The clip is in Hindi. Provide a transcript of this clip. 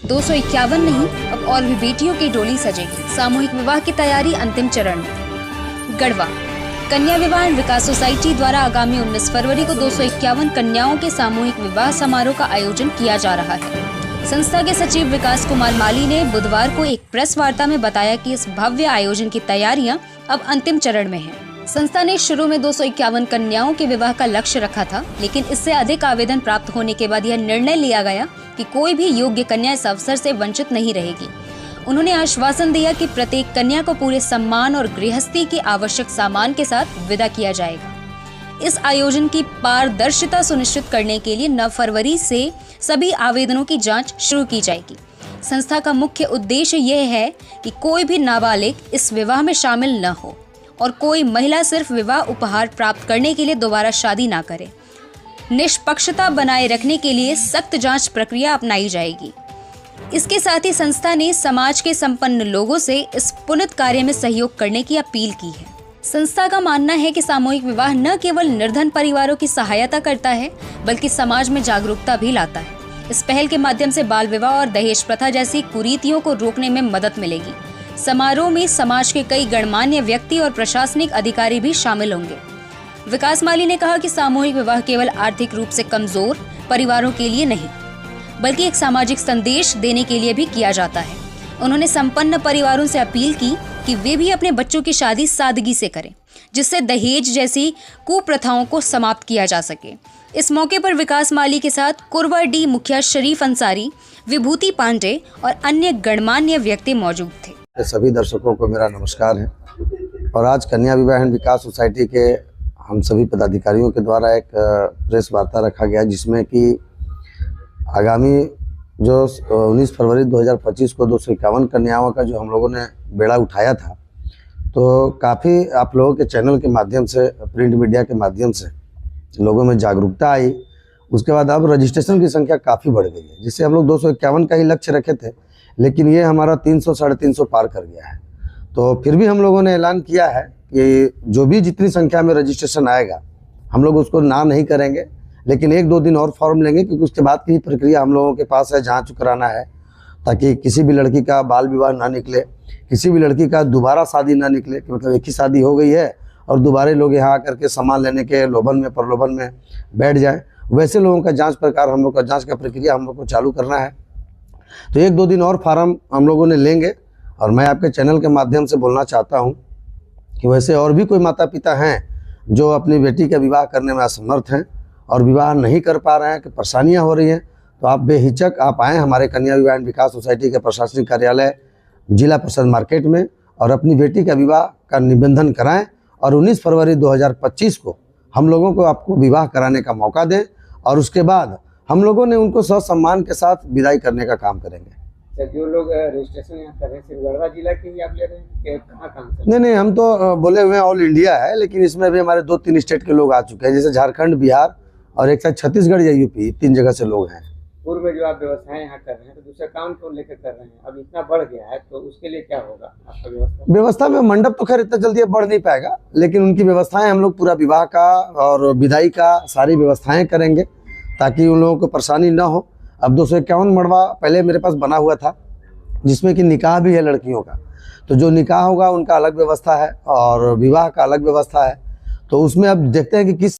251 नहीं, अब और भी बेटियों की डोली सजेगी। सामूहिक विवाह की तैयारी अंतिम चरण में। गढ़वा कन्या विवाह एवं विकास सोसाइटी द्वारा आगामी 19 फरवरी को 251 कन्याओं के सामूहिक विवाह समारोह का आयोजन किया जा रहा है। संस्था के सचिव विकास कुमार माली ने बुधवार को एक प्रेस वार्ता में बताया कि इस भव्य आयोजन की तैयारियां अब अंतिम चरण में हैं। संस्था ने शुरू में 251 कन्याओं के विवाह का लक्ष्य रखा था, लेकिन इससे अधिक आवेदन प्राप्त होने के बाद यह निर्णय लिया गया कि कोई भी योग्य कन्या इस अवसर से वंचित नहीं रहेगी। उन्होंने आश्वासन दिया कि प्रत्येक कन्या को पूरे सम्मान और गृहस्थी के आवश्यक सामान के साथ विदा किया जाएगा। इस आयोजन की पारदर्शिता सुनिश्चित करने के लिए 9 फरवरी से सभी आवेदनों की जांच शुरू की जाएगी। संस्था का मुख्य उद्देश्य यह है कि कोई भी नाबालिग इस विवाह में शामिल न हो और कोई महिला सिर्फ विवाह उपहार प्राप्त करने के लिए दोबारा शादी ना करे। निष्पक्षता बनाए रखने के लिए सख्त जांच प्रक्रिया अपनाई जाएगी। इसके साथ ही संस्था ने समाज के संपन्न लोगों से इस पुनीत कार्य में सहयोग करने की अपील की है। संस्था का मानना है कि सामूहिक विवाह न केवल निर्धन परिवारों की सहायता करता है, बल्कि समाज में जागरूकता भी लाता है। इस पहल के माध्यम से बाल विवाह और दहेज प्रथा जैसी कुरीतियों को रोकने में मदद मिलेगी। समारोह में समाज के कई गणमान्य व्यक्ति और प्रशासनिक अधिकारी भी शामिल होंगे। विकास माली ने कहा कि सामूहिक विवाह केवल आर्थिक रूप से कमजोर परिवारों के लिए नहीं, बल्कि एक सामाजिक संदेश देने के लिए भी किया जाता है। उन्होंने संपन्न परिवारों से अपील की कि वे भी अपने बच्चों की शादी सादगी से करें, जिससे दहेज जैसी कुप्रथाओं को समाप्त किया जा सके। इस मौके पर विकास माली के साथ कुरवा डी मुखिया शरीफ अंसारी, विभूति पांडे और अन्य गणमान्य व्यक्ति मौजूद थे। सभी दर्शकों को मेरा नमस्कार है। और आज कन्या विवाह एवं विकास सोसाइटी के हम सभी पदाधिकारियों के द्वारा एक प्रेस वार्ता रखा गया, जिसमें कि आगामी जो 19 फरवरी 2025 को 251 कन्याओं का जो हम लोगों ने बेड़ा उठाया था, तो काफ़ी आप लोगों के चैनल के माध्यम से, प्रिंट मीडिया के माध्यम से लोगों में जागरूकता आई। उसके बाद अब रजिस्ट्रेशन की संख्या काफ़ी बढ़ गई है, जिससे हम लोग 251 का ही लक्ष्य रखे थे, लेकिन ये हमारा 300 साढ़े 300 पार कर गया है। तो फिर भी हम लोगों ने ऐलान किया है कि जो भी जितनी संख्या में रजिस्ट्रेशन आएगा हम लोग उसको ना नहीं करेंगे, लेकिन 1-2 दिन और फॉर्म लेंगे, क्योंकि उसके बाद की प्रक्रिया हम लोगों के पास है, जांच कराना है, ताकि किसी भी लड़की का बाल विवाह ना निकले, किसी भी लड़की का दोबारा शादी ना निकले कि मतलब एक ही शादी हो गई है और दोबारा लोग यहाँ आकर के सामान लेने के लोभन में प्रलोभन में बैठ जाए। वैसे लोगों का जाँच प्रकार हम लोग का जाँच का प्रक्रिया हम लोग को चालू करना है। तो 1-2 दिन और फार्म हम लोगों ने लेंगे। और मैं आपके चैनल के माध्यम से बोलना चाहता हूं कि वैसे और भी कोई माता पिता हैं जो अपनी बेटी का विवाह करने में असमर्थ हैं और विवाह नहीं कर पा रहे हैं, कि परेशानियां हो रही हैं, तो आप बेहिचक आप आएँ हमारे कन्या विवाह एवं विकास सोसाइटी के प्रशासनिक कार्यालय जिला परिषद मार्केट में और अपनी बेटी का विवाह का निबंधन कराएँ और 19 फरवरी 2025 को हम लोगों को आपको विवाह कराने का मौका दें। और उसके बाद हम लोगों ने उनको सम्मान के साथ विदाई करने का काम करेंगे। जो लोग रजिस्ट्रेशन यहाँ कर रहे हैं, गढ़वा जिला के ही आप ले रहे हैं, कहाँ से? नहीं, हम तो बोले हुए ऑल इंडिया है, लेकिन इसमें भी हमारे 2-3 स्टेट के लोग आ चुके हैं, जैसे झारखंड, बिहार और एक साथ छत्तीसगढ़ या यूपी, 3 जगह से लोग हैं। पूर्व में जो आप व्यवस्थाएं यहाँ कर रहे हैं, तो दूसरा काम क्यों लेकर कर रहे हैं? अब इतना बढ़ गया है, तो उसके लिए क्या होगा आपका व्यवस्था में? मंडप तो खैर इतना जल्दी बढ़ नहीं पाएगा, लेकिन उनकी व्यवस्थाएं हम लोग पूरा विवाह का और विदाई का सारी व्यवस्थाएं करेंगे, ताकि उन लोगों को परेशानी ना हो। अब 251 मड़वा पहले मेरे पास बना हुआ था, जिसमें कि निकाह भी है लड़कियों का, तो जो निकाह होगा उनका अलग व्यवस्था है और विवाह का अलग व्यवस्था है। तो उसमें अब देखते हैं कि किस